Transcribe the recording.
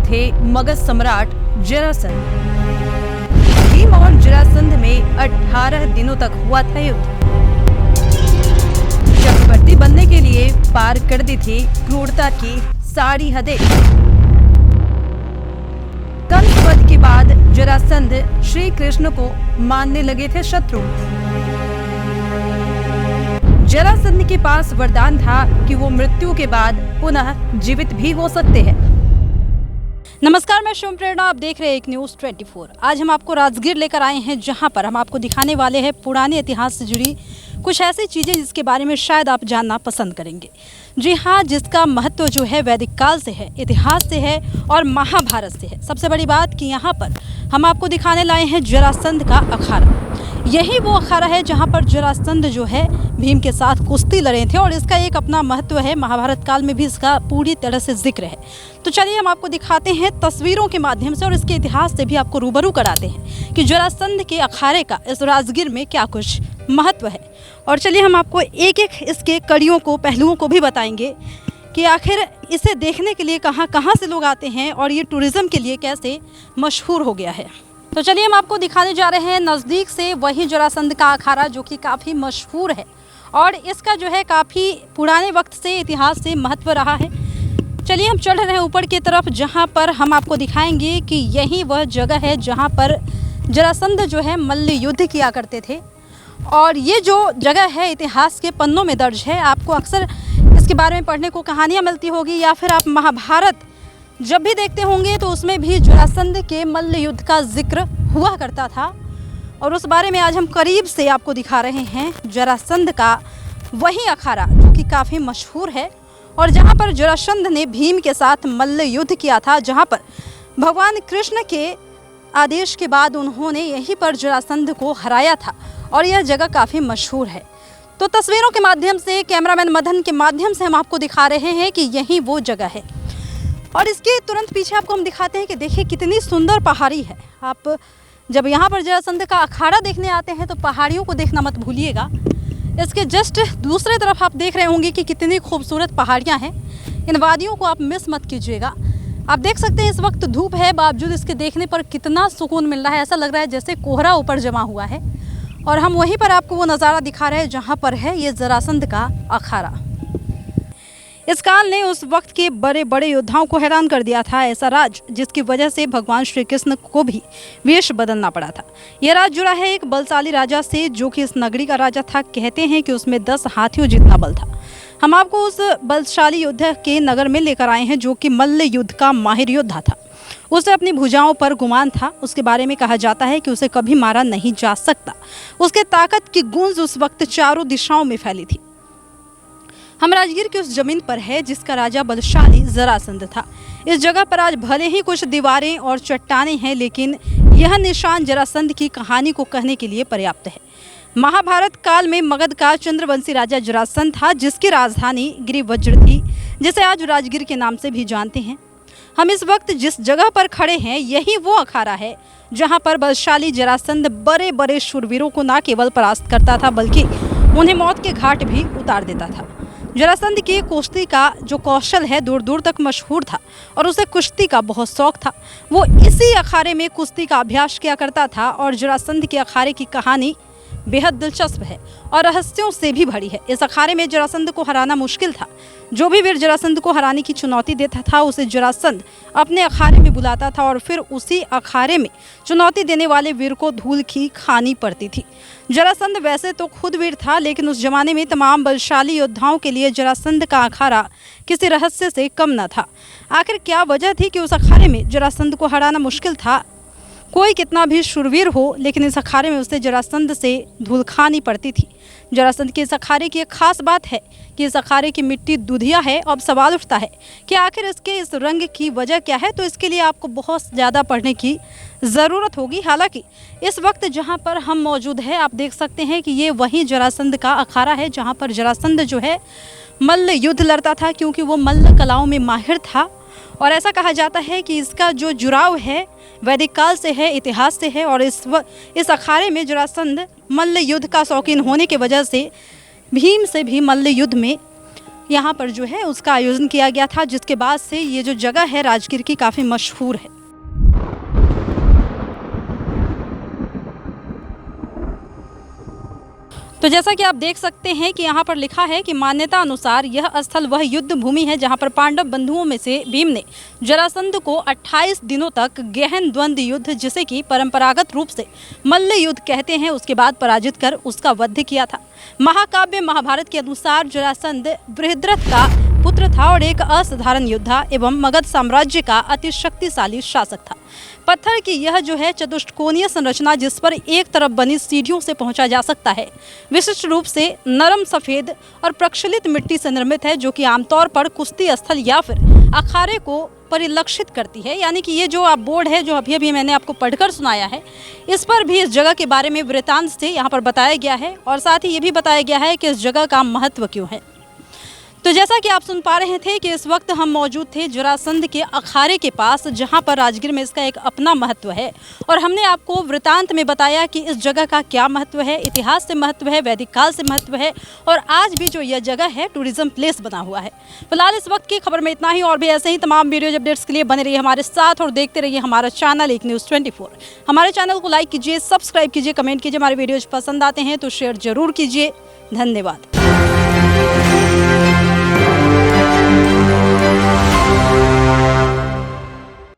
थे मगध सम्राट जरासंध। भीम और जरासंध में 18 दिनों तक हुआ था युद्ध। चक्रवर्ती बनने के लिए पार कर दी थी क्रूरता की सारी हदें। कंस वध के बाद जरासंध श्री कृष्ण को मानने लगे थे शत्रु। जरासंध के पास वरदान था कि वो मृत्यु के बाद पुनः जीवित भी हो सकते हैं। नमस्कार, मैं शिव प्रेरणा, आप देख रहे हैं एक न्यूज़ 24। आज हम आपको राजगीर लेकर आए हैं, जहां पर हम आपको दिखाने वाले हैं पुराने इतिहास से जुड़ी कुछ ऐसी चीज़ें जिसके बारे में शायद आप जानना पसंद करेंगे। जी हाँ, जिसका महत्व जो है वैदिक काल से है, इतिहास से है और महाभारत से है। सबसे बड़ी बात कि यहाँ पर हम आपको दिखाने लाए हैं जरासंध का अखाड़ा। यही वो अखाड़ा है जहाँ पर जरासंध जो है भीम के साथ कुश्ती लड़े थे और इसका एक अपना महत्व है। महाभारत काल में भी इसका पूरी तरह से जिक्र है। तो चलिए हम आपको दिखाते हैं तस्वीरों के माध्यम से और इसके इतिहास से भी आपको रूबरू कराते हैं कि जरासंध के अखाड़े का इस राजगीर में क्या कुछ महत्व है। और चलिए हम आपको एक एक इसके कड़ियों को, पहलुओं को भी बताएंगे कि आखिर इसे देखने के लिए कहाँ कहाँ से लोग आते हैं और ये टूरिज़्म के लिए कैसे मशहूर हो गया है। तो चलिए हम आपको दिखाने जा रहे हैं नज़दीक से वही जरासंध का अखाड़ा जो कि काफ़ी मशहूर है और इसका जो है काफ़ी पुराने वक्त से इतिहास से महत्व रहा है। चलिए हम चढ़ रहे हैं ऊपर की तरफ, जहाँ पर हम आपको दिखाएंगे कि यही वह जगह है जहाँ पर जरासंध जो है मल्ल युद्ध किया करते थे। और ये जो जगह है इतिहास के पन्नों में दर्ज है। आपको अक्सर इसके बारे में पढ़ने को कहानियाँ मिलती होगी या फिर आप महाभारत जब भी देखते होंगे तो उसमें भी जरासंध के मल्ल युद्ध का जिक्र हुआ करता था। और उस बारे में आज हम करीब से आपको दिखा रहे हैं जरासंध का वही अखाड़ा जो कि काफ़ी मशहूर है और जहाँ पर जरासंध ने भीम के साथ मल्ल युद्ध किया था, जहाँ पर भगवान कृष्ण के आदेश के बाद उन्होंने यहीं पर जरासंध को हराया था और यह जगह काफ़ी मशहूर है। तो तस्वीरों के माध्यम से, कैमरामैन मदन के माध्यम से हम आपको दिखा रहे हैं कि यही वो जगह है। और इसके तुरंत पीछे आपको हम दिखाते हैं कि देखिए कितनी सुंदर पहाड़ी है। आप जब यहाँ पर जरासंध का अखाड़ा देखने आते हैं तो पहाड़ियों को देखना मत भूलिएगा। इसके जस्ट दूसरे तरफ आप देख रहे होंगे कि कितनी खूबसूरत पहाड़ियाँ हैं। इन वादियों को आप मिस मत कीजिएगा। आप देख सकते हैं इस वक्त धूप है, बावजूद इसके देखने पर कितना सुकून मिल रहा है। ऐसा लग रहा है जैसे कोहरा ऊपर जमा हुआ है। और हम वहीं पर आपको वो नज़ारा दिखा रहे हैं जहाँ पर है ये जरासंध का अखाड़ा। इस काल ने उस वक्त के बड़े बड़े योद्धाओं को हैरान कर दिया था। ऐसा राज जिसकी वजह से भगवान श्री कृष्ण को भी वेश बदलना पड़ा था। यह राज जुड़ा है एक बलशाली राजा से जो कि इस नगरी का राजा था। कहते हैं कि उसमें 10 हाथियों जितना बल था। हम आपको उस बलशाली योद्धा के नगर में लेकर आए हैं जो कि मल्ल युद्ध का माहिर योद्धा था। उसे अपनी भुजाओं पर गुमान था। उसके बारे में कहा जाता है कि उसे कभी मारा नहीं जा सकता। उसके ताकत की गूंज उस वक्त चारों दिशाओं में फैली थी। हम राजगीर की उस जमीन पर है जिसका राजा बलशाली जरासंध था। इस जगह पर आज भले ही कुछ दीवारें और चट्टानें हैं, लेकिन यह निशान जरासंध की कहानी को कहने के लिए पर्याप्त है। महाभारत काल में मगध का चंद्रवंशी राजा जरासंध था, जिसकी राजधानी गिरिवज्र थी, जिसे आज राजगीर के नाम से भी जानते हैं। हम इस वक्त जिस जगह पर खड़े हैं यही वो अखाड़ा है जहाँ पर बलशाली जरासंध बड़े बड़े शूरवीरों को न केवल परास्त करता था बल्कि उन्हें मौत के घाट भी उतार देता था। जरासंध की कुश्ती का जो कौशल है दूर दूर तक मशहूर था और उसे कुश्ती का बहुत शौक था। वो इसी अखाड़े में कुश्ती का अभ्यास किया करता था और जरासंध के अखाड़े की कहानी बेहद दिलचस्प है और रहस्यों से भी भरी है। इस अखाड़े में जरासंध को हराना मुश्किल था। जो भी वीर जरासंध को हराने की चुनौती देता था उसे जरासंध अपने अखाड़े में बुलाता था और फिर उसी अखाड़े में चुनौती देने वाले वीर को धूल की खानी पड़ती थी। जरासंध वैसे तो खुद वीर था, लेकिन उस जमाने में तमाम बलशाली योद्धाओं के लिए जरासंध का अखाड़ा किसी रहस्य से कम न था। आखिर क्या वजह थी कि उस अखाड़े में जरासंध को हराना मुश्किल था? कोई कितना भी शूरवीर हो, लेकिन इस अखाड़े में उसे जरासंध से धूल खानी पड़ती थी। जरासंध के इस अखाड़े की एक खास बात है कि इस अखाड़े की मिट्टी दूधिया है। अब सवाल उठता है कि आखिर इसके इस रंग की वजह क्या है, तो इसके लिए आपको बहुत ज़्यादा पढ़ने की ज़रूरत होगी। हालांकि इस वक्त जहां पर हम मौजूद हैं आप देख सकते हैं कि ये वही जरासंध का अखाड़ा है जहां पर जरासंध जो है मल्ल युद्ध लड़ता था, क्योंकि वो मल्ल कलाओं में माहिर था। और ऐसा कहा जाता है कि इसका जो जुड़ाव है वैदिक काल से है, इतिहास से है। और इस अखाड़े में जरासंध मल्ल युद्ध का शौकीन होने की वजह से भीम से भी मल्ल युद्ध में यहाँ पर जो है उसका आयोजन किया गया था, जिसके बाद से ये जो जगह है राजगीर की काफ़ी मशहूर है। तो जैसा कि आप देख सकते हैं कि यहाँ पर लिखा है कि मान्यता अनुसार यह स्थल वह युद्ध भूमि है जहाँ पर पांडव बंधुओं में से भीम ने जरासंध को 28 दिनों तक गहन द्वंद्व युद्ध, जिसे कि परंपरागत रूप से मल्ल युद्ध कहते हैं, उसके बाद पराजित कर उसका वध किया था। महाकाव्य महाभारत के अनुसार जरासंध बृहद्रथ का पुत्र था और एक असाधारण योद्धा एवं मगध साम्राज्य का अति शक्तिशाली शासक था। पत्थर की यह जो है चतुष्कोणीय संरचना, जिस पर एक तरफ बनी सीढ़ियों से पहुंचा जा सकता है, विशिष्ट रूप से नरम सफेद और प्रक्षलित मिट्टी से निर्मित है, जो कि आमतौर पर कुश्ती स्थल या फिर अखाड़े को परिलक्षित करती है। यानी कि ये जो आप बोर्ड है जो अभी अभी मैंने आपको पढ़कर सुनाया है, इस पर भी इस जगह के बारे में वृत्तांत से यहाँ पर बताया गया है और साथ ही ये भी बताया गया है कि इस जगह का महत्व क्यों है। तो जैसा कि आप सुन पा रहे थे कि इस वक्त हम मौजूद थे जरासंध के अखाड़े के पास, जहां पर राजगीर में इसका एक अपना महत्व है और हमने आपको वृतांत में बताया कि इस जगह का क्या महत्व है, इतिहास से महत्व है, वैदिक काल से महत्व है और आज भी जो यह जगह है टूरिज्म प्लेस बना हुआ है। फिलहाल इस वक्त की खबर में इतना ही, और भी ऐसे ही तमाम वीडियोज अपडेट्स के लिए बने रहिए हमारे साथ और देखते रहिए हमारा चैनल एक न्यूज़ 24। हमारे चैनल को लाइक कीजिए, सब्सक्राइब कीजिए, कमेंट कीजिए। हमारे वीडियोज पसंद आते हैं तो शेयर जरूर कीजिए। धन्यवाद।